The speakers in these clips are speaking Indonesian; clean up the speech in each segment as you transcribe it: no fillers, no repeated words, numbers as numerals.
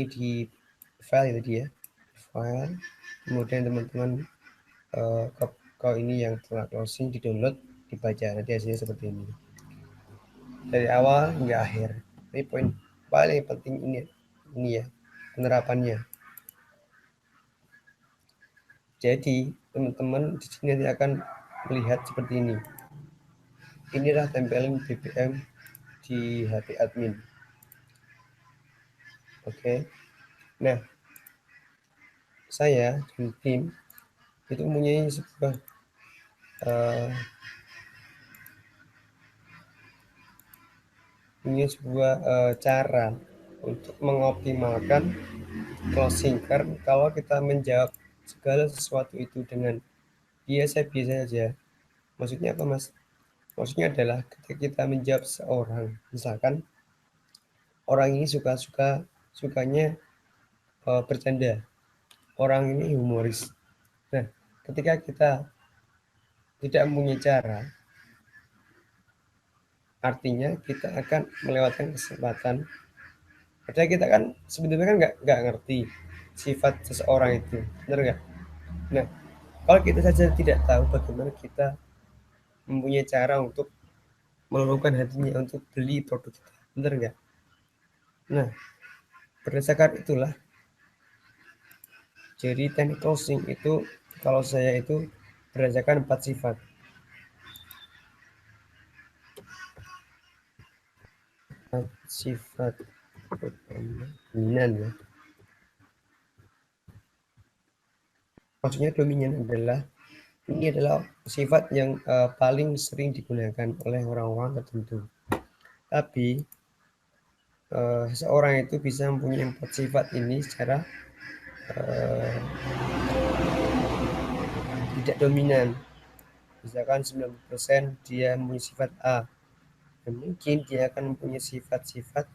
di file tadi ya, file, kemudian teman-teman kalau ini yang telah closing di download, dibaca, nanti hasilnya seperti ini dari awal hingga akhir. Ini poin paling penting ini ya, penerapannya. Jadi teman-teman di sini nanti akan melihat seperti ini. Inilah tempelan BBM di HP admin. Oke. Nah, saya di tim itu mempunyai sebuah cara untuk mengoptimalkan closing. Karena kalau kita menjawab segala sesuatu itu dengan biasa-biasa saja, maksudnya apa mas? Maksudnya adalah ketika kita menjawab seorang, misalkan orang ini sukanya bercanda, orang ini humoris. Nah, ketika kita tidak mempunyai cara, artinya kita akan melewatkan kesempatan. Padahal kita kan sebenarnya kan nggak ngerti sifat seseorang itu, benar nggak? Nah, kalau kita saja tidak tahu bagaimana kita mempunyai cara untuk meluluhkan hatinya untuk beli produk kita, benar nggak? Nah, berdasarkan itulah, jadi teknik closing itu kalau saya itu berdasarkan 4 sifat. Sifat dominan ya. Maksudnya dominan adalah ini adalah sifat yang paling sering digunakan oleh orang-orang tertentu. Tapi seseorang itu bisa mempunyai 4 sifat ini secara tidak dominan. Misalkan 90% dia mempunyai sifat A, dan mungkin dia akan mempunyai sifat-sifat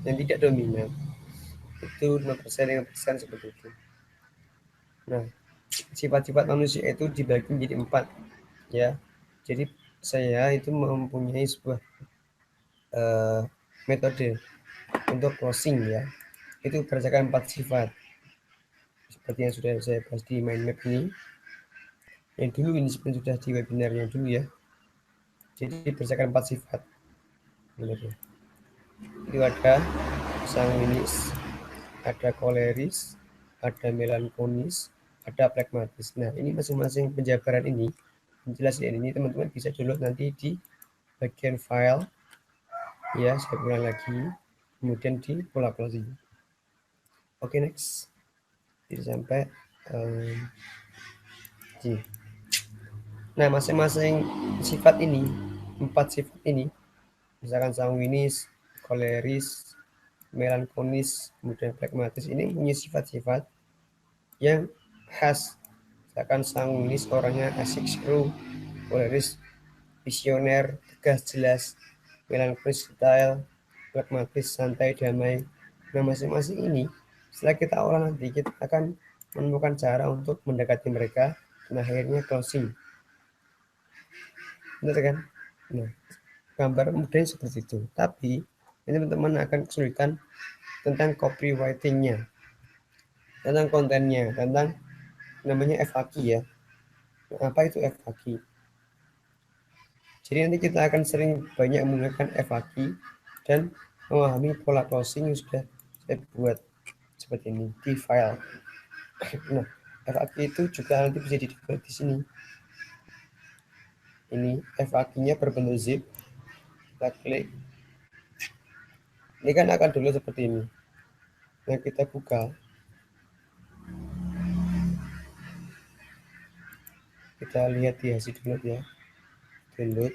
yang tidak dominan. Itu 5% seperti itu. Nah, sifat-sifat manusia itu dibagi menjadi 4 ya. Jadi saya itu mempunyai sebuah metode untuk closing ya. Itu berdasarkan 4 sifat. Seperti yang sudah saya bahas di mind map ini. Yang dulu ini sebenarnya sudah di webinarnya dulu ya. Jadi berdasarkan 4 sifat. Itu ada sanguinis, ada koleris, ada melankolis, ada pragmatis. Nah, ini masing-masing penjabaran ini, penjelasan ini teman-teman bisa download nanti di bagian file ya, saya ulang lagi, kemudian di pola closing. Oke, next. Jadi sampai nah, masing-masing sifat ini, 4 sifat ini, misalkan sanguinis, koleris, melankolis, kemudian pragmatis, ini punya sifat-sifat yang khas. Misalkan sanguinis orangnya asik seru, koleris visioner, tegas jelas, melankolis style, pragmatis santai damai. Nah, masing-masing ini setelah kita olah nanti kita akan menemukan cara untuk mendekati mereka dan akhirnya closing. Benar kan? Nah, gambar mudahnya seperti itu. Tapi ini teman-teman akan kesulitan tentang copywritingnya, tentang kontennya, tentang namanya FAQ ya. Nah, apa itu FAQ? Jadi nanti kita akan sering banyak menggunakan FAQ dan memahami pola closing yang sudah saya buat seperti ini di file. Nah, FAQ itu juga nanti bisa dibuat di sini. Ini FAQ-nya berbentuk zip. Kita klik. Ini kan akan dulu seperti ini. Nah, kita buka. Kita lihat di hasil download ya. Download.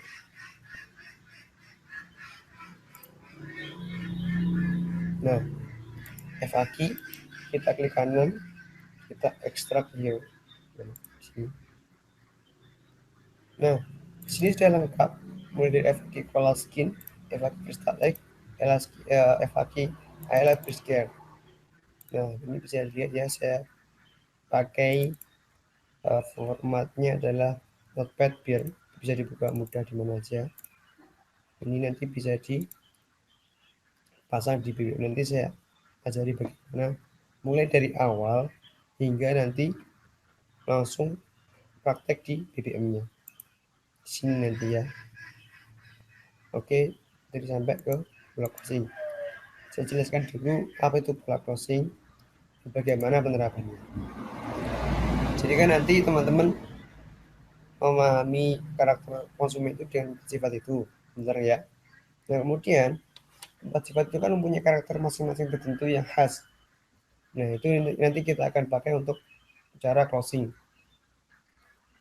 Nah, FAQ kita klik kanan, kita ekstrak here. Nah, di sini sudah lengkap mulai dari FAQ Koala Skin, FAQ Crystal Egg, FAQ I Love Care. Nah, ini bisa dilihat ya, saya pakai formatnya adalah notepad biar bisa dibuka mudah di mana aja. Ini nanti bisa dipasang di video. Nanti saya ajari bagaimana mulai dari awal hingga nanti langsung praktek di BBM-nya. Di sini nanti ya. Oke, jadi sampai ke pola closing. Saya jelaskan dulu apa itu pola closing, bagaimana penerapannya. Jadi kan nanti teman-teman memahami karakter konsumen itu dengan sifat itu, benar ya. Nah kemudian empat sifat itu kan mempunyai karakter masing-masing tertentu yang khas. Nah itu nanti kita akan pakai untuk cara closing.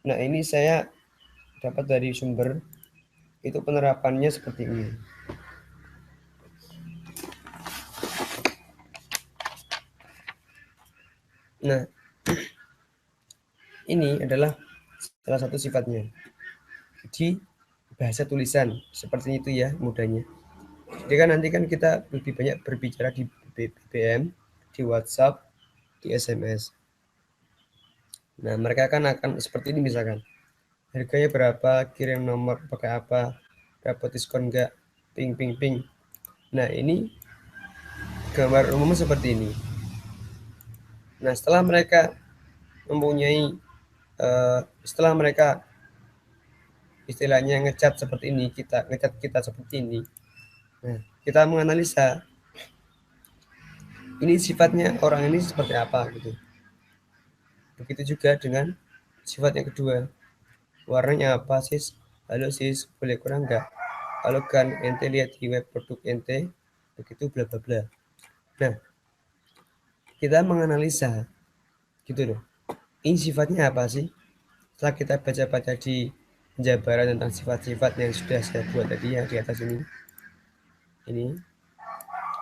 Nah ini saya dapat dari sumber, itu penerapannya seperti ini. Nah ini adalah salah satu sifatnya. Jadi bahasa tulisan seperti itu ya mudahnya. Jadi kan nanti kan kita lebih banyak berbicara di BBM, di WhatsApp, di SMS. Nah mereka kan akan seperti ini misalkan. Harganya berapa, kirim nomor pakai apa, dapat diskon enggak, ping ping ping. Nah ini gambar umum seperti ini. Nah setelah mereka mempunyai setelah mereka istilahnya ngecat seperti ini, kita ngecat kita seperti ini. Nah kita menganalisa ini sifatnya orang ini seperti apa gitu. Begitu juga dengan sifat yang kedua, warnanya apa sis, halo sis boleh kurang nggak, halo kan ente lihat di web produk ente begitu bla bla bla. Nah kita menganalisa gitu loh, ini sifatnya apa sih. Setelah kita baca-baca di penjabaran tentang sifat-sifat yang sudah saya buat tadi yang di atas ini,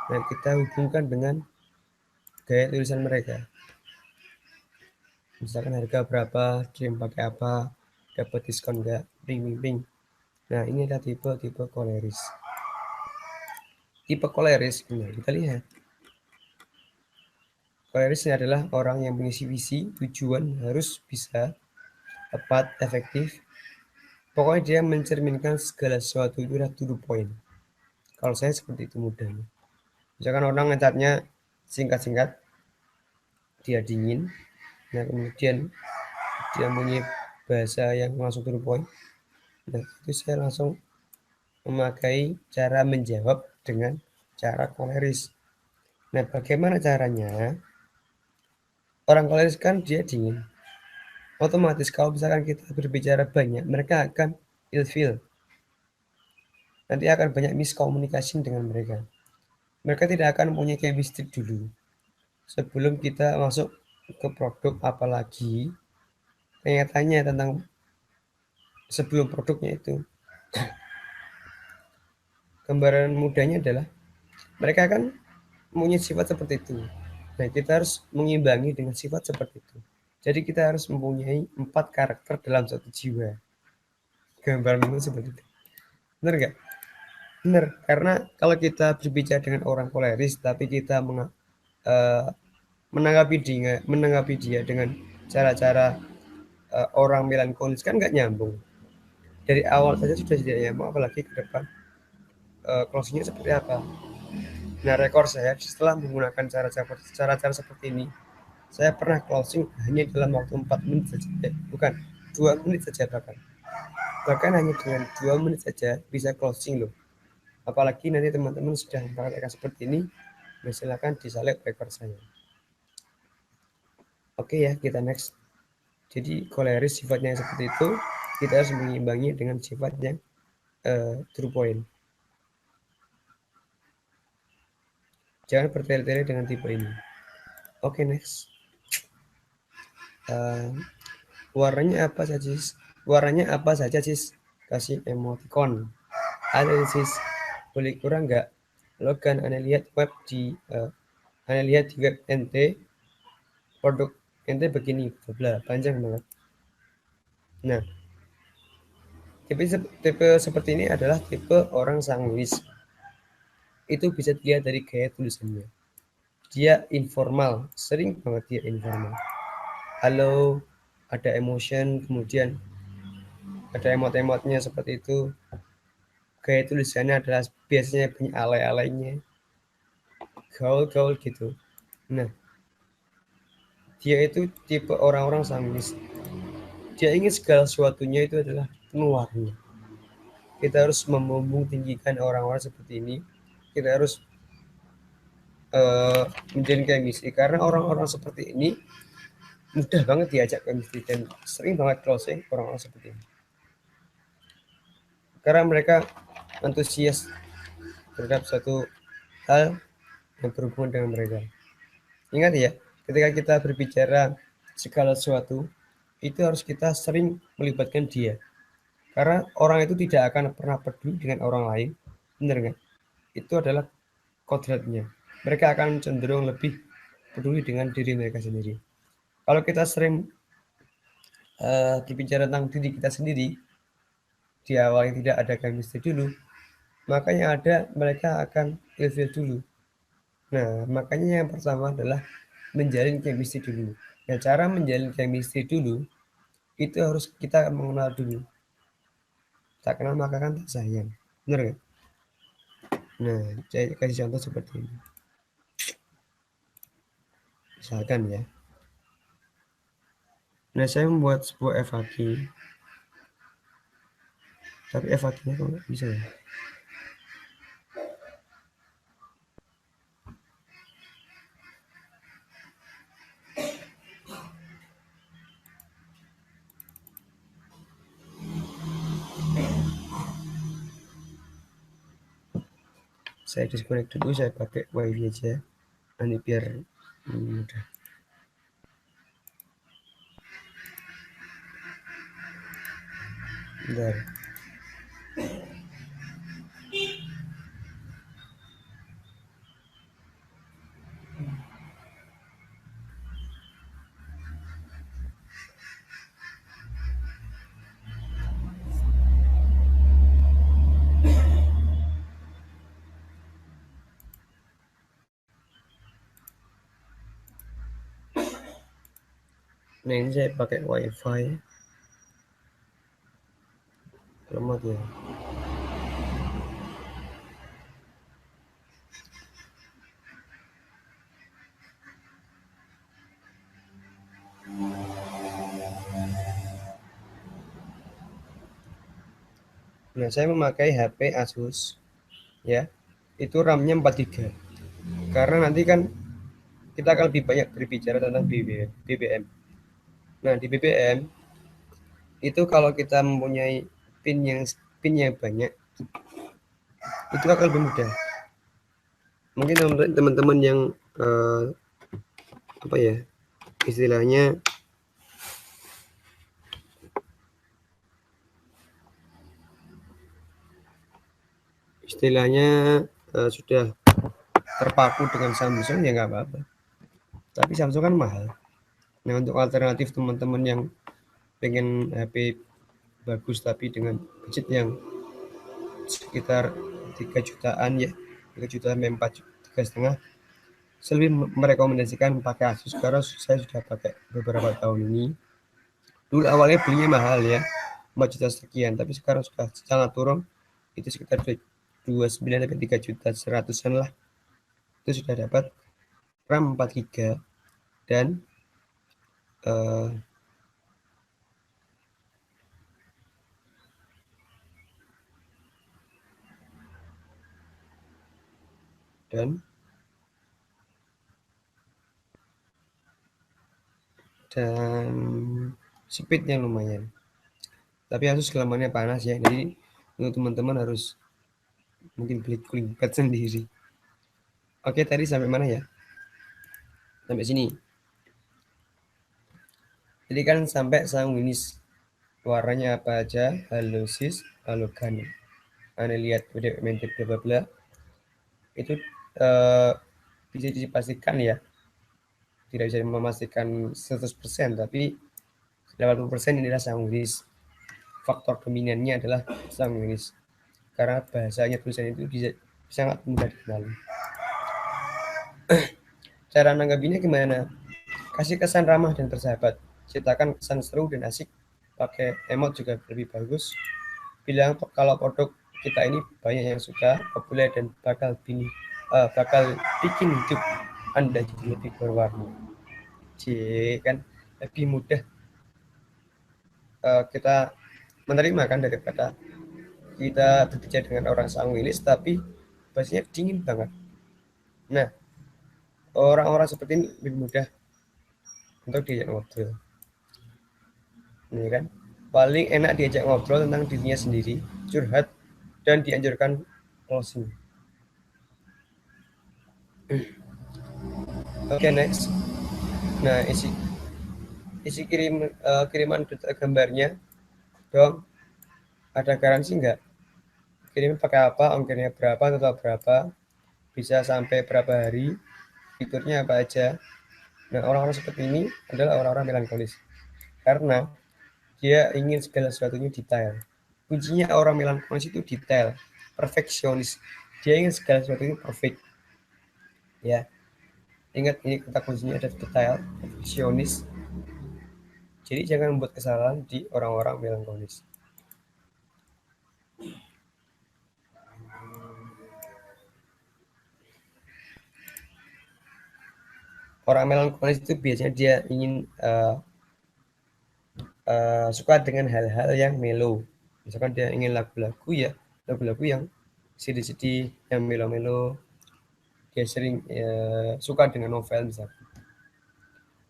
nah kita hubungkan dengan gaya tulisan mereka. Misalkan harga berapa, kirim pakai apa, dapat diskon enggak, ping ping ping. Nah ini adalah tipe koleris. Tipe koleris ini kita lihat, koleris ini adalah orang yang mengisi visi tujuan harus bisa tepat, efektif. Pokoknya dia mencerminkan segala sesuatu itu adalah to the point. Kalau saya seperti itu mudahnya. Misalkan orang ngecatnya singkat-singkat, dia dingin, nah kemudian dia punya bahasa yang langsung to the point. Nah itu saya langsung memakai cara menjawab dengan cara koleris. Nah bagaimana caranya? Orang koleris kan dia dingin. Otomatis kalau misalkan kita berbicara banyak, mereka akan ilfeel. Nanti akan banyak miskomunikasi dengan mereka. Mereka tidak akan punya chemistry dulu. Sebelum kita masuk ke produk, apalagi tanya-tanya tentang sebelum produknya itu. Gambaran mudahnya adalah mereka kan punya sifat seperti itu. Nah, kita harus mengimbangi dengan sifat seperti itu. Jadi kita harus mempunyai 4 karakter dalam satu jiwa. Gambaran itu seperti itu. Benar nggak? Benar, karena kalau kita berbicara dengan orang koleris, tapi kita menanggapi dia dengan cara-cara orang melankolis kan nggak nyambung. Dari awal saja sudah tidak nyambung, apalagi ke depan closingnya seperti apa. Nah rekor saya setelah menggunakan cara-cara seperti ini, saya pernah closing hanya dalam waktu 4 menit saja, bukan 2 menit saja bahkan hanya dengan 2 menit saja bisa closing loh. Apalagi nanti teman-teman sudah mempraktekkan seperti ini, silakan disalib rekor saya. Oke ya, kita next. Jadi koleris sifatnya seperti itu, kita harus mengimbangi dengan sifat yang true point. Jangan bertele-tele dengan tipe ini. Oke, next. Warnanya apa saja sis? Warnanya apa saja sis? Kasih emoticon. Ada sis, boleh kurang nggak? Logan, anda lihat di web NT, produk NT begini, bla panjang banget. Nah, tipe seperti ini adalah tipe orang sanguis. Itu bisa dilihat dari gaya tulisannya. Dia informal, sering banget dia informal. Halo, ada emotion, kemudian ada emot-emotnya seperti itu. Gaya tulisannya adalah biasanya punya alay-alaynya. gaul-gaul gitu. Nah, dia itu tipe orang-orang sanguinis. Dia ingin segala sesuatunya itu adalah penuh warna. Kita harus membumbung tinggikan orang-orang seperti ini. Kita harus menjalin chemistry karena orang-orang seperti ini mudah banget diajak chemistry dan sering banget closing orang-orang seperti ini. Karena mereka antusias terhadap satu hal yang berhubungan dengan mereka. Ingat ya, ketika kita berbicara segala sesuatu, itu harus kita sering melibatkan dia. Karena orang itu tidak akan pernah peduli dengan orang lain, benar nggak? Itu adalah kodratnya. Mereka akan cenderung lebih peduli dengan diri mereka sendiri. Kalau kita sering berbicara tentang diri kita sendiri, di awal yang tidak ada chemistry dulu, maka yang ada mereka akan ilfil dulu. Nah, makanya yang pertama adalah menjalin chemistry dulu. Nah, cara menjalin chemistry dulu, itu harus kita mengenal dulu. Tak kenal maka kan tak sayang. Benar nggak? Nah, saya kasih contoh seperti ini. Misalkan ya. Nah, saya membuat sebuah FAQ. Tapi FAQ-nya kok nggak bisa ya? Saya disconnect dulu, saya pakai wifi aja. Nanti biar mudah. Bentar. Nah, ini saya pakai wifi. Lemot ya. Nah, saya memakai HP Asus ya. Itu RAM-nya 4 GB. Karena nanti kan kita akan lebih banyak berbicara tentang BBM. Nah, di BBM itu kalau kita mempunyai pin yang banyak, itu akan lebih mudah. Mungkin teman-teman yang apa ya, istilahnya sudah terpaku dengan Samsung ya nggak apa-apa. Tapi Samsung kan mahal. Nah, untuk alternatif teman-teman yang pengen HP bagus tapi dengan budget yang sekitar 3 jutaan ya, 3 jutaan sampai 4 juta, 3,5, saya lebih merekomendasikan pakai Asus karena saya sudah pakai beberapa tahun ini. Dulu awalnya belinya mahal ya, 4 juta sekian, tapi sekarang sudah sangat turun, itu sekitar 29 sampai 3 juta 100-an lah. Itu sudah dapat RAM 4 GB dan eh, dan dan speednya lumayan. Tapi Asus kelamannya panas ya, jadi untuk teman-teman harus mungkin beli cooling pad sendiri. Oke, tadi sampai mana ya? Sampai sini. Jadi kan sampai sanguinis. Warnanya apa aja? Halosis, halogen. Anda lihat udah mentip bla bla bla. Itu eh, bisa dipastikan ya. Tidak bisa memastikan 100%, tapi 80% inilah sanguinis. Faktor dominannya adalah sanguinis. Karena bahasanya tulisan itu bisa sangat mudah dikenali. Cara nanggapinya gimana? Kasih kesan ramah dan bersahabat. Ciptakan kesan seru dan asik. Pakai emot juga lebih bagus. Bilang kalau produk kita ini banyak yang suka, populer dan bakal bini. bakal bikin hidup Anda jadi lebih berwarna. Jadi kan lebih mudah kita menerima kan daripada kita berbicara dengan orang sanguinis tapi bahasanya dingin banget. Nah, orang-orang seperti ini lebih mudah untuk diajak ngobrol. Ini kan paling enak diajak ngobrol tentang dirinya sendiri, curhat, dan dianjurkan closing. Oke, next. Nah, isi kiriman gambarnya dong. Ada garansi nggak? Kirim pakai apa? Ongkirnya berapa? Total berapa? Bisa sampai berapa hari? Fiturnya apa aja? Nah, orang-orang seperti ini adalah orang-orang melankolis karena dia ingin segala sesuatunya detail. Kuncinya orang melankolis itu detail, perfeksionis. Dia ingin segala sesuatunya perfect. Ya, ingat ini kata kuncinya ada detail, perfeksionis. Jadi jangan membuat kesalahan di orang-orang melankolis. Orang melankolis itu biasanya dia ingin suka dengan hal-hal yang mellow. Misalkan dia ingin lagu-lagu ya, lagu-lagu yang sedih-sedih, yang melo-melo. Dia sering suka dengan novel misalnya.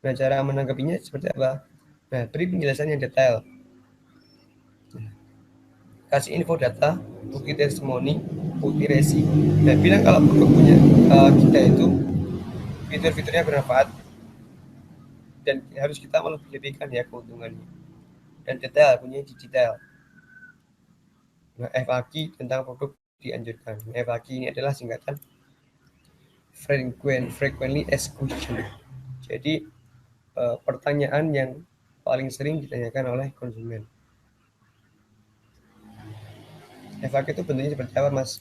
Nah, cara menanggapinya seperti apa? Nah, beri penjelasan yang detail. Kasih info data, bukti testimoni, bukti resi. Dan bilang kalau produk punya kita itu fitur-fiturnya bermanfaat dan harus kita melebih-lebihkan ya keuntungannya. Dan detail, punya di detail. Nah, FAQ tentang produk dianjurkan. FAQ ini adalah singkatan frequently asked question. Jadi pertanyaan yang paling sering ditanyakan oleh konsumen. FAQ itu bentuknya seperti apa, Mas?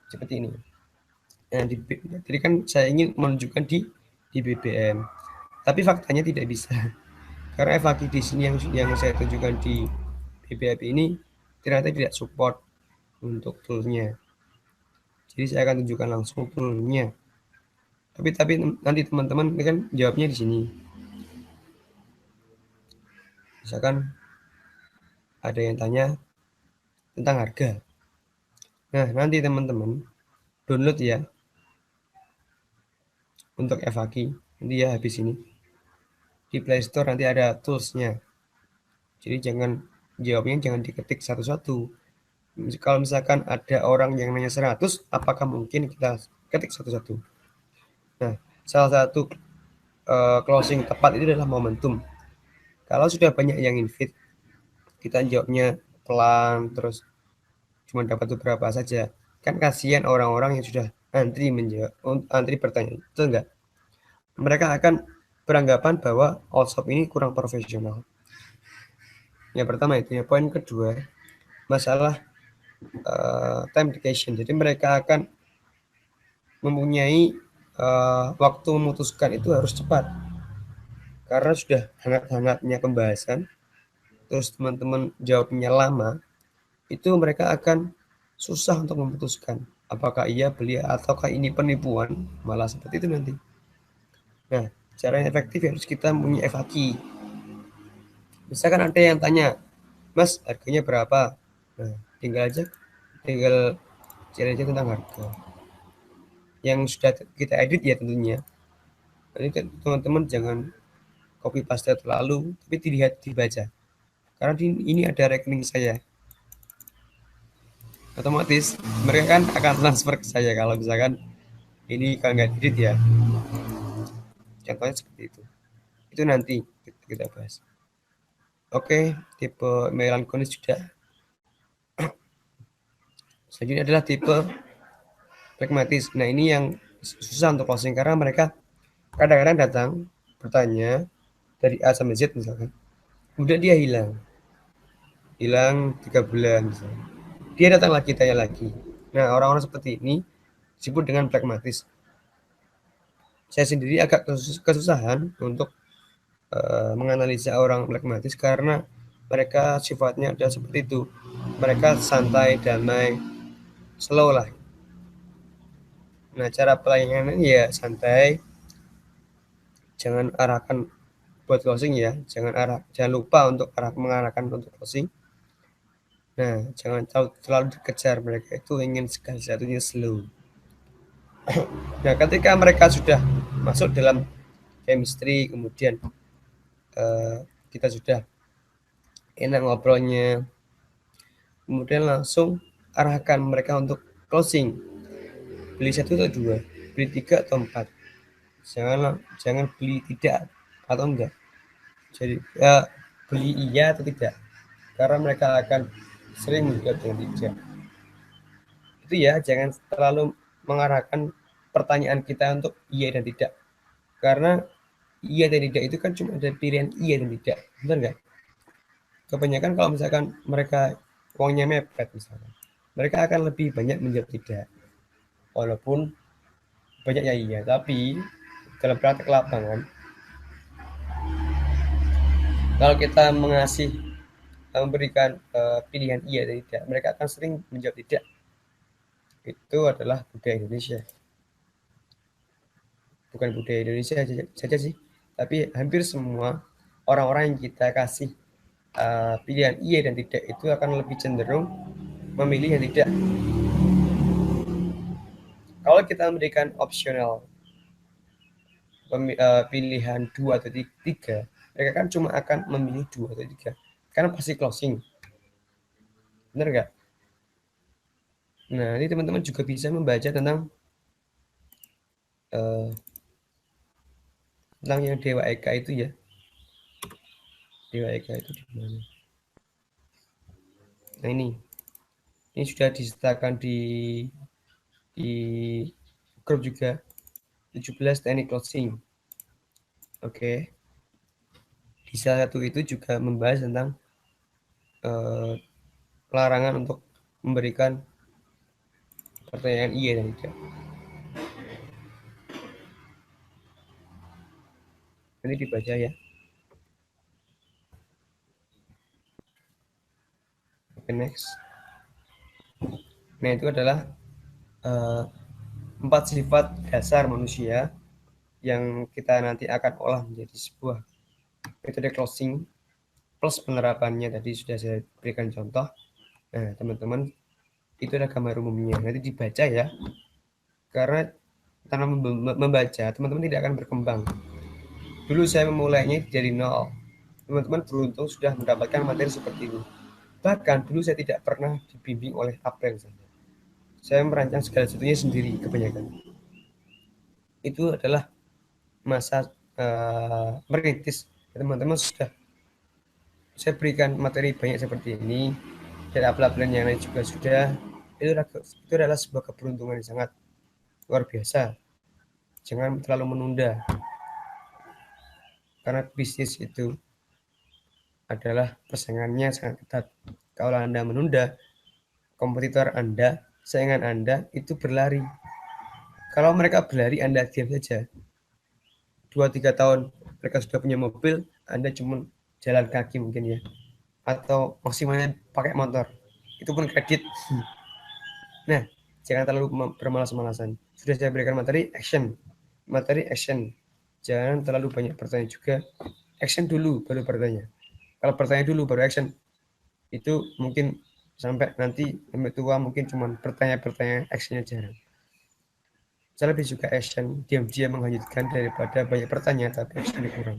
Seperti ini. Nah, jadi kan saya ingin menunjukkan di BBM, tapi faktanya tidak bisa. Karena FAQ di sini yang saya tunjukkan di BBM ini ternyata tidak support untuk toolnya. Jadi saya akan tunjukkan langsung toolnya. Tapi nanti teman-teman kan jawabnya di sini. Misalkan ada yang tanya tentang harga. Nah, nanti teman-teman download ya untuk FAQ. Nanti ya habis ini. Di Play Store nanti ada toolsnya. Jadi jawabnya jangan diketik satu-satu. Kalau misalkan ada orang yang nanya 100, apakah mungkin kita ketik satu-satu? Nah, salah satu closing tepat itu adalah momentum. Kalau sudah banyak yang invite, kita jawabnya pelan, terus cuma dapat beberapa saja. Kan kasihan orang-orang yang sudah antri bertanya. Itu enggak? Mereka akan beranggapan bahwa all shop ini kurang profesional. Yang pertama itu ya. Poin kedua, masalah time dedication. Jadi mereka akan mempunyai waktu memutuskan itu harus cepat. Karena sudah hangat-hangatnya pembahasan, terus teman-teman jawabnya lama, itu mereka akan susah untuk memutuskan apakah iya beli ataukah ini penipuan, malah seperti itu nanti. Nah, cara yang efektif harus kita punya FAQ. Misalkan ada yang tanya, Mas, harganya berapa? Nah, tinggal cerita tentang harga. Yang sudah kita edit ya tentunya. Jadi teman-teman jangan copy paste terlalu, tapi dibaca. Karena ini ada rekening saya. Otomatis mereka kan akan transfer ke saya kalau misalkan ini kalau nggak edit ya. Contohnya seperti itu. Itu nanti kita bahas. Oke, tipe melankolis sudah. Selanjutnya adalah tipe pragmatis. Nah, ini yang susah untuk closing karena mereka kadang-kadang datang bertanya dari A sampai Z misalkan. Kemudian dia hilang 3 bulan misalnya. Dia datang lagi, tanya lagi. Nah, orang-orang seperti ini disebut dengan pragmatis. Saya sendiri agak kesusahan untuk menganalisa orang pragmatis karena mereka sifatnya adalah seperti itu. Mereka santai, damai, slow lah. Nah, cara pelayanan ya santai, jangan arahkan buat closing ya, jangan lupa untuk mengarahkan untuk closing. Nah, jangan terlalu dikejar, mereka itu ingin segala sesuatunya slow. Nah, ketika mereka sudah masuk dalam chemistry, kemudian kita sudah enak ngobrolnya, kemudian langsung arahkan mereka untuk closing. Beli satu atau dua, beli tiga atau empat. Jangan beli tidak atau enggak. Jadi beli iya atau tidak, karena mereka akan sering menjawab dengan tidak. Itu ya, jangan terlalu mengarahkan pertanyaan kita untuk iya dan tidak, karena iya dan tidak itu kan cuma ada pilihan iya dan tidak, benar nggak? Kebanyakan kalau misalkan mereka uangnya mepet misalkan, mereka akan lebih banyak menjawab tidak, walaupun banyaknya iya, tapi dalam praktek lapangan kalau kita memberikan pilihan iya dan tidak, mereka akan sering menjawab tidak. Itu adalah budaya Indonesia, bukan budaya Indonesia saja sih, tapi hampir semua orang-orang yang kita kasih pilihan iya dan tidak itu akan lebih cenderung memilih yang tidak. Kalau kita memberikan opsional pilihan dua atau tiga, mereka kan cuma akan memilih dua atau tiga, karena pasti closing, benar nggak? Nah, ini teman-teman juga bisa membaca uh, tentang yang Dewa Eka itu ya. Dewa Eka itu di mana? Nah, ini sudah disertakan di grup juga, 17 teknik closing. Oke. Di salah satu itu juga membahas tentang eh, larangan untuk memberikan pertanyaan iya dan tidak. Nanti dibaca ya. Oke, next. Nah, itu adalah eh, 4 sifat dasar manusia yang kita nanti akan olah menjadi sebuah metode closing plus penerapannya tadi sudah saya berikan contoh. Nah, teman-teman, itu ada gambar umumnya. Nanti dibaca ya. Karena tanpa membaca, teman-teman tidak akan berkembang. Dulu saya memulainya dari nol. Teman-teman beruntung sudah mendapatkan materi seperti ini. Bahkan dulu saya tidak pernah dibimbing oleh April saja. Saya merancang segala sesuatunya sendiri kebanyakan. Itu adalah masa merintis. Teman-teman sudah saya berikan materi banyak seperti ini, dan upload yang lain juga sudah. Itu adalah sebuah keberuntungan yang sangat luar biasa. Jangan terlalu menunda, karena bisnis itu adalah persaingannya sangat ketat. Kalau Anda menunda, kompetitor Anda, saingan Anda itu berlari. Kalau mereka berlari, Anda diam saja. 2-3 tahun mereka sudah punya mobil, Anda cuma jalan kaki mungkin ya. Atau maksimalnya pakai motor. Itu pun kredit. Nah, jangan terlalu bermalas-malasan. Sudah saya berikan materi, action. Materi, action. Jangan terlalu banyak bertanya juga. Action dulu, baru bertanya. Kalau bertanya dulu, baru action, itu mungkin sampai nanti sampai tua mungkin cuma bertanya-bertanya, actionnya jarang. Saya lebih suka action, diam-diam menghanyutkan daripada banyak bertanya tapi actionnya kurang.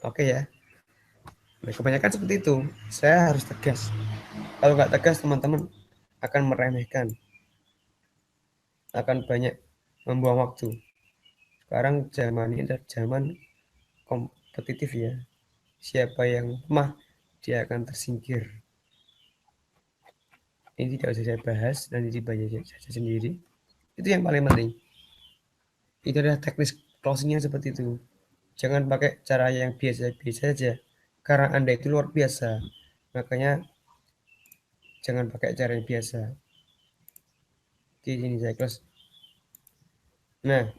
Oke ya. Nah, kebanyakan seperti itu. Saya harus tegas. Kalau nggak tegas, teman-teman akan meremehkan, akan banyak membuang waktu. Sekarang zaman ini adalah zaman kompetitif ya. Siapa yang lemah, dia akan tersingkir. Ini tidak usah saya bahas, nanti dibaca saja sendiri. Itu yang paling penting. Itu adalah teknis closingnya seperti itu. Jangan pakai cara yang biasa-biasa saja. Karena Anda itu luar biasa. Makanya jangan pakai cara yang biasa. Di sini saya close. Nah,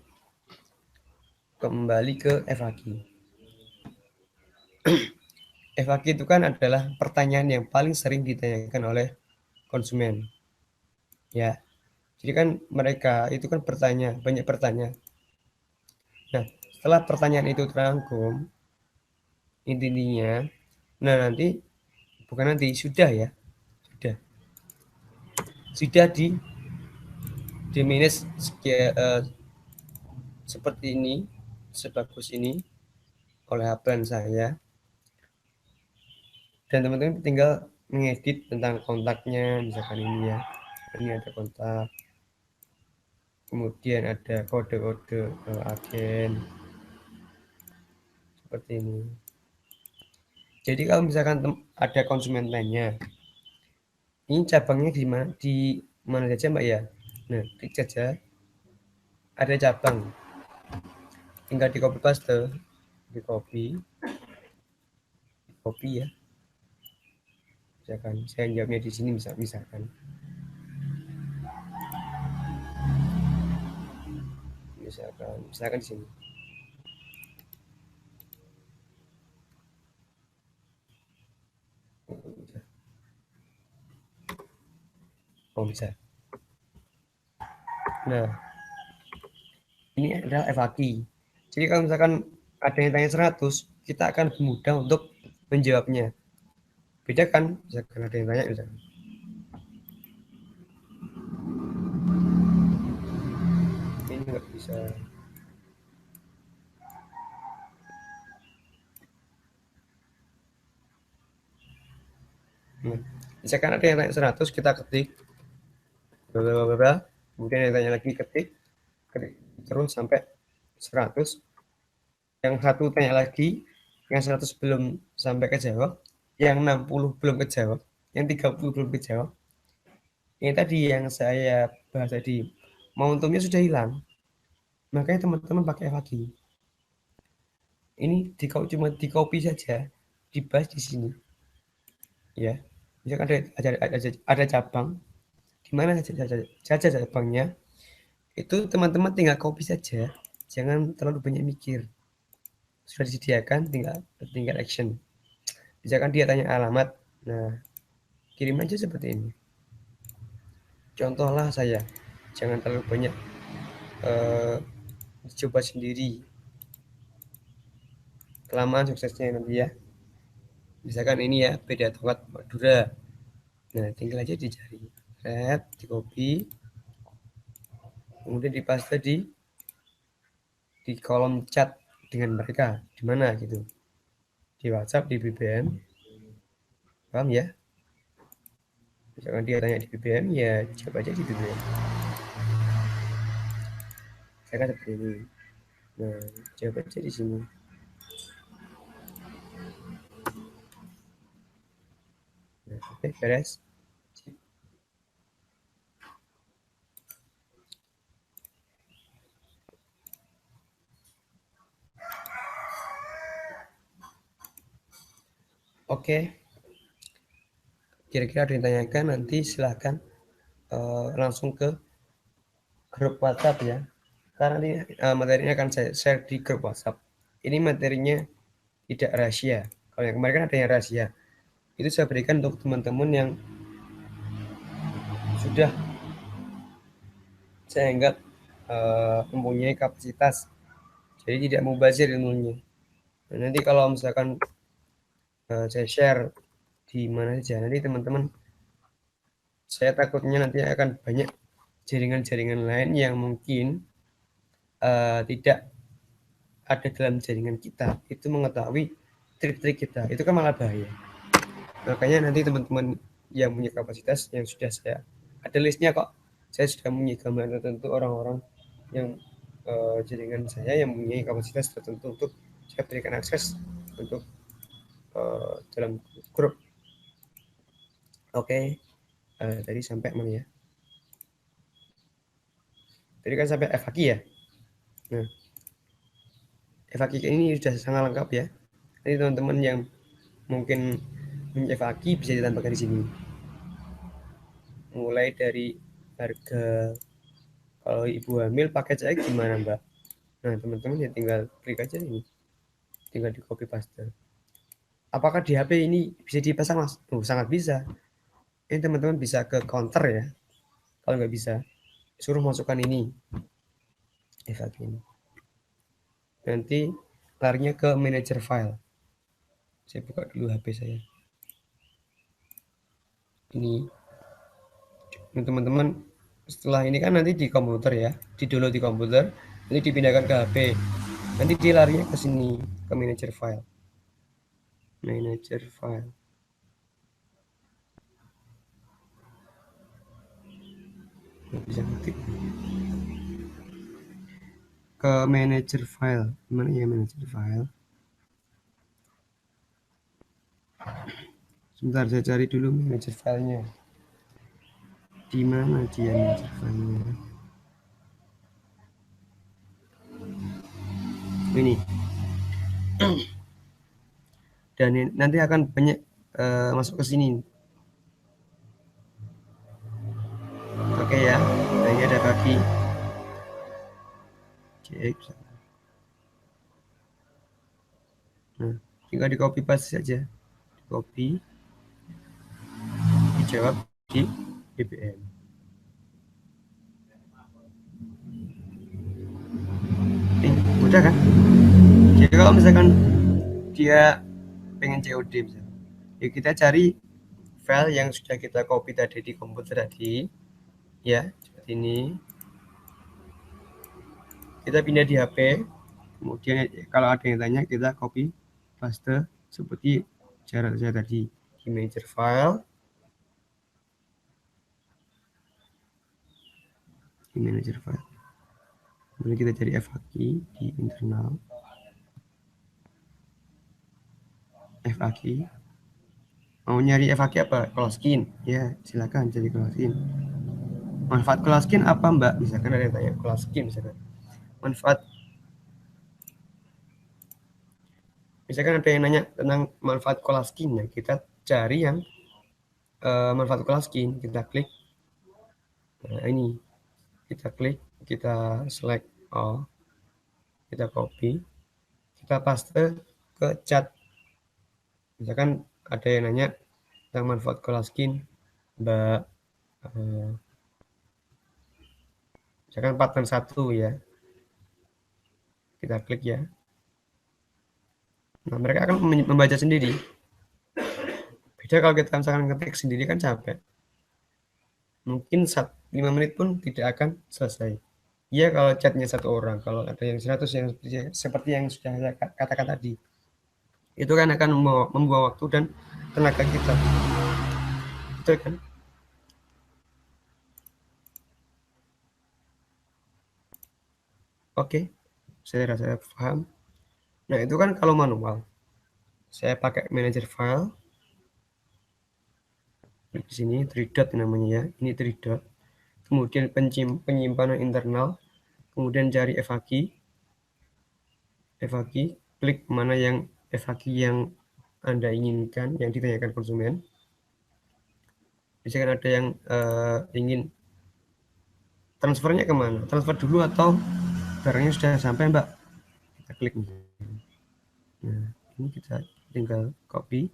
kembali ke FAQ. FAQ itu kan adalah pertanyaan yang paling sering ditanyakan oleh konsumen. Ya, Jadi kan mereka itu kan bertanya, banyak bertanya. Nah, setelah pertanyaan itu terangkum, intinya, nah nanti, bukan nanti, sudah ya, sudah di minus seperti ini, sebagus ini oleh plan saya, dan teman-teman tinggal mengedit tentang kontaknya, misalkan ini ya, ini ada kontak, kemudian ada kode-kode agen seperti ini. Jadi kalau misalkan ada konsumen lainnya, ini cabangnya di mana saja Mbak ya? Nah, klik saja, ada cabang, tinggal di copy paste, di copy ya. Misalkan saya jawabnya di sini, misalkan misalkan di sini. Oh bisa. Nah, ini adalah FAQ. Jadi kalau misalkan ada yang tanya 100, kita akan mudah untuk menjawabnya. Beda kan, misalkan ada yang tanya, misalkan ini nggak bisa. Nah, misalkan ada yang tanya 100, kita ketik kemudian yang tanya lagi, ketik terus sampai 100. Yang satu tanya lagi, yang 100 belum sampai kejawab, yang 60 belum kejawab, yang 30 belum kejawab. Ini tadi yang saya bahas tadi, momentumnya sudah hilang, makanya teman-teman pakai lagi. Ini cuma di copy saja, dibahas di sini ya. Misalkan ada cabang, di mana saja cabangnya, itu teman-teman tinggal copy saja, jangan terlalu banyak mikir. Sudah disediakan, tinggal action. Misalkan dia tanya alamat, nah kirim aja seperti ini. Contohlah saya, jangan terlalu banyak eh, coba sendiri, kelamaan suksesnya nanti ya. Misalkan ini ya, beda tongkat Madura, nah tinggal aja dicari, di copy, kemudian dipaste di kolom chat dengan mereka di mana gitu, di WhatsApp, di BBM, paham ya? Misalkan dia tanya di BBM, ya coba aja di BBM, saya kan seperti ini. Nah, coba aja di sini. Nah, oke, beres. Oke, kira-kira ada yang tanyakan, nanti silahkan langsung ke grup WhatsApp ya, karena ini materinya akan saya share di grup WhatsApp. Ini materinya tidak rahasia. Kalau yang kemarin kan ada yang rahasia, itu saya berikan untuk teman-teman yang sudah saya anggap mempunyai kapasitas, jadi tidak mubazir ilmunya. Nah, nanti kalau misalkan saya share di mana saja, nanti teman-teman, saya takutnya nanti akan banyak jaringan-jaringan lain yang mungkin tidak ada dalam jaringan kita, itu mengetahui trik-trik kita, itu kan malah bahaya. Makanya nanti teman-teman yang punya kapasitas, yang sudah saya ada listnya kok, saya sudah punya gambaran tertentu orang-orang yang jaringan saya yang mempunyai kapasitas tertentu untuk saya berikan akses untuk dalam grup. Oke, tadi sampai mana ya? Tadi kan sampai FAQ ya. Nah, FAQ ini sudah sangat lengkap ya. Jadi teman-teman yang mungkin punya FAQ bisa ditambahkan di sini. Mulai dari harga, kalau ibu hamil pakai CX gimana Mbak? Nah teman-teman ya tinggal klik aja ini, tinggal di copy paste. Apakah di HP ini bisa dipasang Mas? Oh, sangat bisa. Ini teman-teman bisa ke counter ya, kalau nggak bisa. suruh masukkan ini FAQ ini. Nanti larinya ke manager file. Saya buka dulu HP saya. Ini teman-teman, setelah ini kan nanti di komputer ya, di download di komputer, nanti dipindahkan ke HP. Nanti dia larinya ke sini, ke manager file. Manager file. Bisa ngetik ke manager file. Mana ya manager file? Sebentar, saya cari dulu manager filenya. Di mana dia manager filenya? Ini. Dan nanti akan banyak masuk ke sini. Oke ya. Nah, ini ada kaki. Cek. Nah, tinggal di copy paste saja. Di copy. Dijawab di BBM. Mudah kan? Jadi kalau misalkan dia pengen COD misalnya, ya kita cari file yang sudah kita copy tadi di komputer tadi, ya seperti ini. Kita pindah di HP, kemudian kalau ada yang tanya kita copy paste seperti cara saya tadi di manager file, di manager file. Kemudian kita cari FAQ di internal. FAQ. Mau nyari FAQ apa? Closkin. Ya, silakan cari Closkin. Manfaat Closkin apa, Mbak? Misalkan ada yang tanya Closkin misalkan. Manfaat, misalkan ada yang nanya tentang manfaat Closkin, ya kita cari yang manfaat Closkin, kita klik. Nah, ini kita klik, kita select all, kita copy, kita paste ke chat. Misalkan ada yang nanya tentang manfaat Closkin, Mbak, misalkan pattern 1 ya, kita klik ya. Nah, mereka akan membaca sendiri. Beda kalau kita misalkan ngetik sendiri kan capek. Mungkin 5 menit pun tidak akan selesai. Iya kalau chatnya satu orang, kalau ada yang 100 yang seperti yang sudah saya katakan tadi, itu kan akan membuang waktu dan tenaga kita. Betul kan? Oke, saya rasa paham. Nah itu kan kalau manual. Saya pakai manager file. Di sini 3 dot namanya ya. Ini 3 dot. Kemudian penyimpanan internal. Kemudian cari FAQ. FAQ, klik mana yang FAQ yang Anda inginkan, yang ditanyakan konsumen. Misalkan ada yang ingin transfernya kemana, transfer dulu atau barangnya sudah sampai, Mbak, kita klik. Nah, ini kita tinggal copy,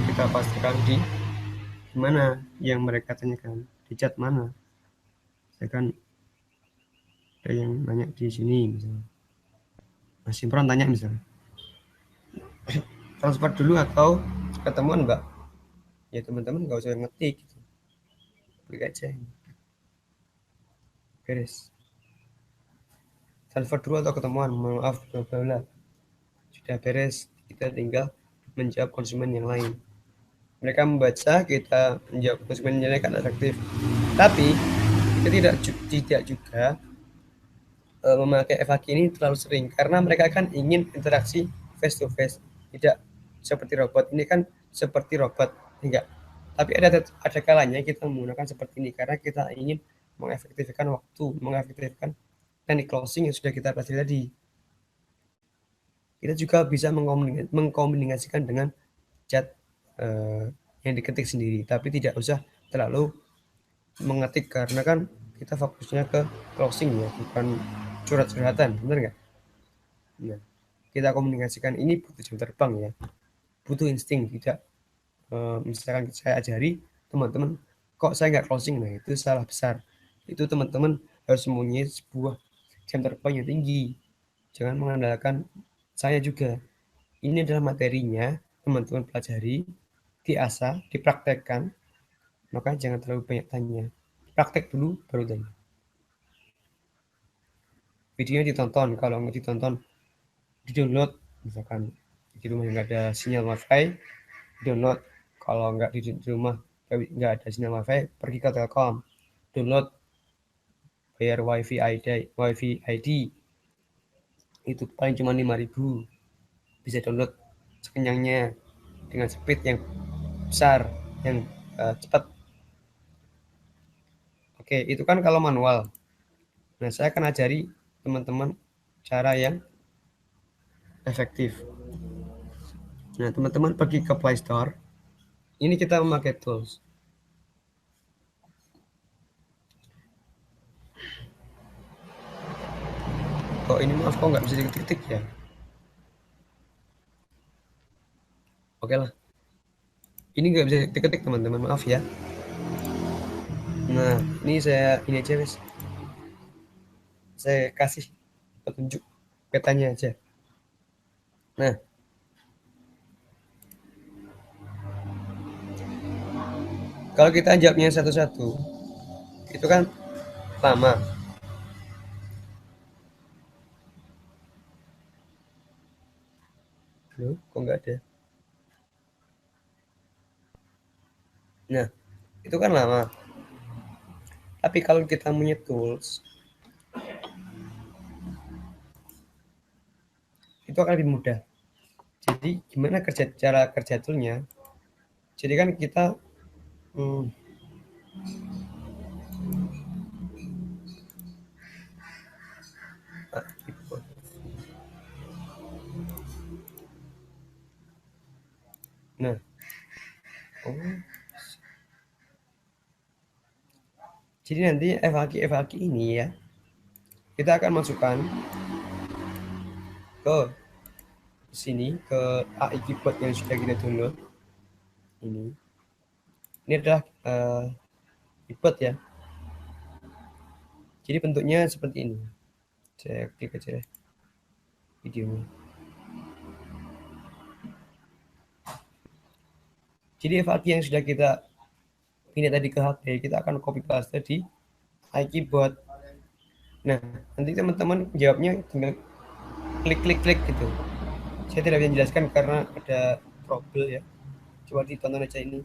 kita pastikan di mana yang mereka tanyakan, di chat mana. Misalkan ada yang nanya di sini misalnya, Mas Imron tanya misalnya, transfer dulu atau ketemuan, Mbak? Ya teman-teman nggak usah ngetik gitu. Klik aja, beres. Transfer dulu atau ketemuan, maaf, bla bla bla. Sudah beres, kita tinggal menjawab konsumen yang lain. Mereka membaca, kita menjawab konsumen yang lain kan atraktif. Tapi kita tidak juga memakai FAQ ini terlalu sering karena mereka kan ingin interaksi face to face, tidak seperti robot. Ini kan seperti robot, enggak. Tapi ada kalanya kita menggunakan seperti ini karena kita ingin mengefektifkan waktu, mengefektifkan teknik closing yang sudah kita pelajari tadi. Kita juga bisa mengkomunikasikan dengan chat yang diketik sendiri, tapi tidak usah terlalu mengetik karena kan kita fokusnya ke closing ya, bukan curhat-curhatan, benar nggak? Nah, kita komunikasikan ini butuh jam terbang ya, butuh insting, tidak misalkan saya ajari teman-teman kok saya nggak closing, nah itu salah besar. Itu teman-teman harus mempunyai sebuah jam terbang yang tinggi, jangan mengandalkan saya juga. Ini adalah materinya, teman-teman pelajari, diasah, dipraktekkan, maka jangan terlalu banyak tanya, praktek dulu baru tanya. Videonya ditonton, kalau nggak ditonton di download, misalkan di rumah nggak ada sinyal wifi, download. Kalau nggak di rumah nggak ada sinyal wifi, pergi ke Telkom, download, bayar wifi ID itu paling cuma 5.000, bisa download sekenyangnya dengan speed yang besar, yang cepat. Oke, itu kan kalau manual. Nah, saya akan ajari teman-teman cara yang efektif. Nah, teman-teman pergi ke Play Store. Ini kita memakai tools. Kok ini maaf, kok nggak bisa diketik-ketik ya? Oke lah. Ini nggak bisa diketik teman-teman, maaf ya. Nah, ini ini aja wes. Saya kasih petunjuk petanya aja. Nah, kalau kita jawabnya satu-satu, itu kan lama. Loh, kok nggak ada? Nah, itu kan lama. Tapi kalau kita punya tools, itu akan lebih mudah. Jadi gimana cara kerja toolnya? Jadi kan kita hmm, nah, oh, jadi nanti FAQ ini ya, kita akan masukkan ke sini, ke AI keyboard yang sudah kita download. Ini adalah keyboard ya. Jadi bentuknya seperti ini. Saya klik aja deh videonya. Jadi FAQ yang sudah kita pindah tadi ke HP, kita akan copy paste di AI keyboard. Nah, nanti teman-teman jawabnya tinggal klik gitu. Saya tidak bisa menjelaskan karena ada trouble ya. Coba ditonton aja ini.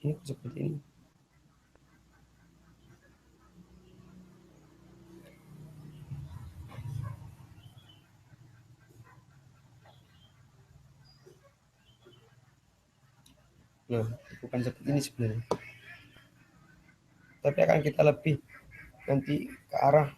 Ini seperti ini. Nah, bukan seperti ini sebenarnya. Tapi akan kita lebih nanti ke arah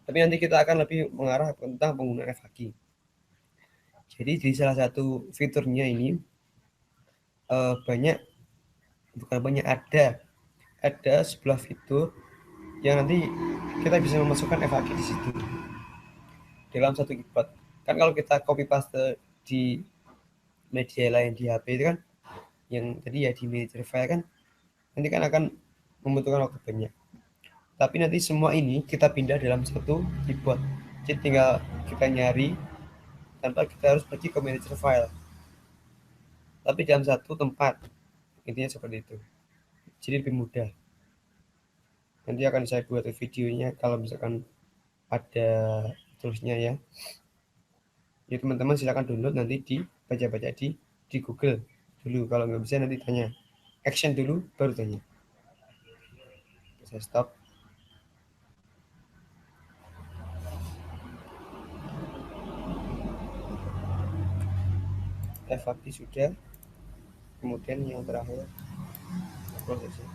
tapi nanti kita akan lebih mengarah tentang penggunaan FAQ. Jadi di salah satu fiturnya ini banyak, bukan banyak, ada sebelah fitur yang nanti kita bisa memasukkan FAQ di situ dalam satu keyboard. Kan kalau kita copy paste di media lain di HP itu kan, yang tadi ya di media file kan, nanti kan akan membutuhkan waktu banyak. Tapi nanti semua ini kita pindah dalam satu keyboard. Jadi tinggal kita nyari tanpa kita harus pergi ke manager file. Tapi dalam satu tempat. Intinya seperti itu. Jadi lebih mudah. Nanti akan saya buat videonya kalau misalkan ada terusnya ya. Ya teman-teman silahkan download, nanti dibaca-baca di Google dulu. Kalau nggak bisa nanti tanya. Action dulu baru tanya. Saya stop. FAQ sudah. Kemudian yang terakhir prosesnya.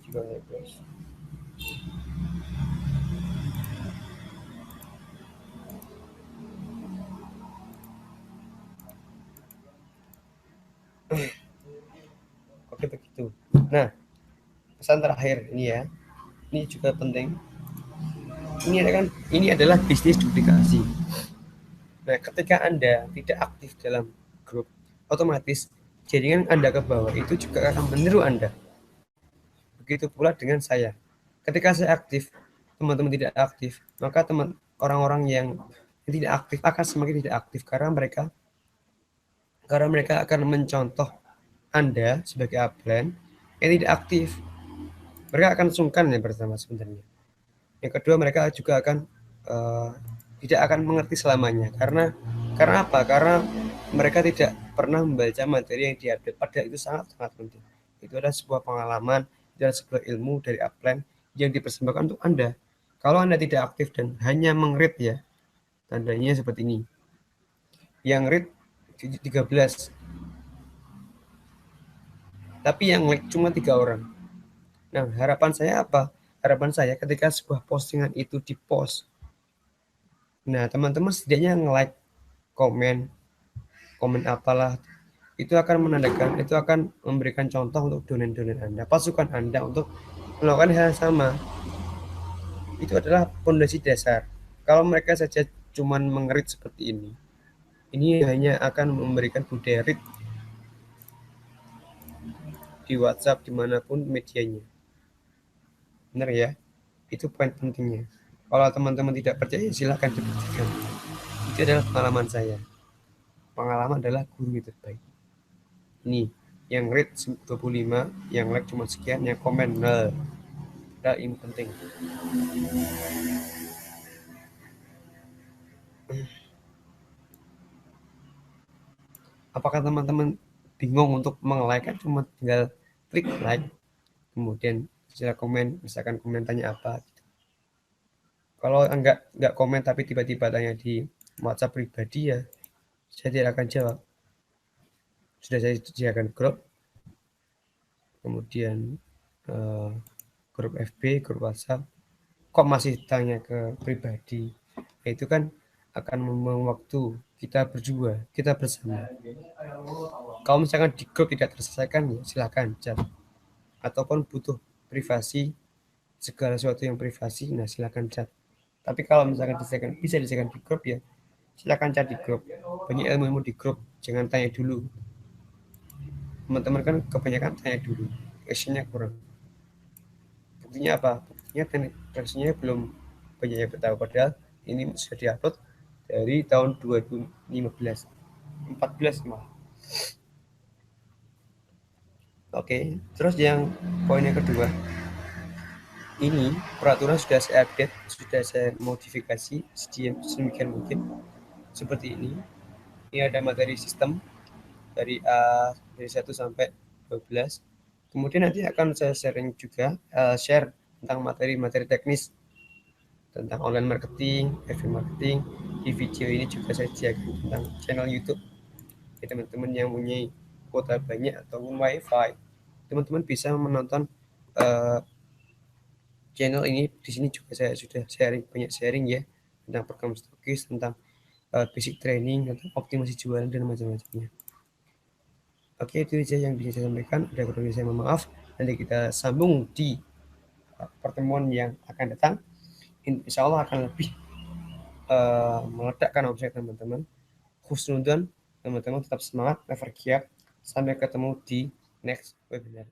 Juga ya guys. Nah, pesan terakhir ini ya, ini juga penting. Ini adalah bisnis duplikasi. Nah, ketika Anda tidak aktif dalam grup, otomatis jaringan Anda ke bawah itu juga akan meniru Anda. Begitu pula dengan saya. Ketika saya aktif, teman-teman tidak aktif, maka orang-orang yang tidak aktif akan semakin tidak aktif karena mereka akan mencontoh Anda sebagai upline yang tidak aktif. Mereka akan sungkan ya pertama sebenarnya. Yang kedua, mereka juga akan uh, tidak akan mengerti selamanya karena apa? Karena mereka tidak pernah membaca materi yang diupdate. Padahal itu sangat-sangat penting. Itu adalah sebuah pengalaman dan sebuah ilmu dari upline yang dipersembahkan untuk Anda. Kalau Anda tidak aktif dan hanya mengread ya, tandanya seperti ini. Yang read 13, tapi yang like cuma 3 orang. Nah, harapan saya apa? Harapan saya ketika sebuah postingan itu di-post, nah teman-teman setidaknya nge-like, komen, komen apalah, itu akan menandakan, itu akan memberikan contoh untuk donen-donen Anda, pasukan Anda untuk melakukan hal yang sama. Itu adalah fondasi dasar. Kalau mereka saja cuman mengerit seperti ini hanya akan memberikan budaya read di WhatsApp dimanapun medianya. Benar ya? Itu poin pentingnya. Kalau teman-teman tidak percaya, silahkan dibuktikan. Itu adalah pengalaman saya. Pengalaman adalah guru terbaik. Ini yang rate 25, yang like cuma sekian, yang komen nol. Nah, ini penting. Apakah teman-teman bingung untuk meng-like? Kan cuma tinggal klik like, kemudian bisa komen, misalkan komentarnya apa. Kalau enggak komen tapi tiba-tiba tanya di WhatsApp pribadi ya, saya tidak akan jawab. Sudah saya sediakan grup, kemudian grup FB, grup WhatsApp, kok masih tanya ke pribadi. Nah, itu kan akan membuang waktu kita berdua, kita bersama. Kalau misalkan di grup tidak terselesaikan, ya silahkan chat. Ataupun butuh privasi, segala sesuatu yang privasi, nah silahkan chat. Tapi kalau misalkan bisa diselesaikan di grup ya, silahkan chat di grup. Banyak ilmu-ilmu di grup, jangan tanya dulu. Teman-teman kan kebanyakan tanya dulu, actionnya kurang. Buktinya apa? Buktinya versinya belum banyak yang tahu, padahal ini sudah diupload dari tahun 2015, 14 malah. Oke, terus yang poin yang kedua, ini peraturan sudah saya update, sudah saya modifikasi sedemikian mungkin seperti ini. Ini ada materi sistem dari 1 sampai 12. Kemudian nanti akan saya sharing juga, share tentang materi-materi teknis tentang online marketing, FB marketing. Di video ini juga saya sediakan tentang channel YouTube. Jadi teman-teman yang punya kuota banyak atau wifi, teman-teman bisa menonton uh, channel ini. Di sini juga saya sudah banyak sharing ya tentang program stokis, tentang basic training, tentang optimasi jualan dan macam-macamnya. Oke, itu saja yang bisa saya sampaikan. Ada kurangnya saya mohon maaf. Nanti kita sambung di pertemuan yang akan datang. Insya Allah akan lebih meledakkan omset teman-teman. Khusnudon, teman-teman tetap semangat, never give up. Sampai ketemu di next webinar.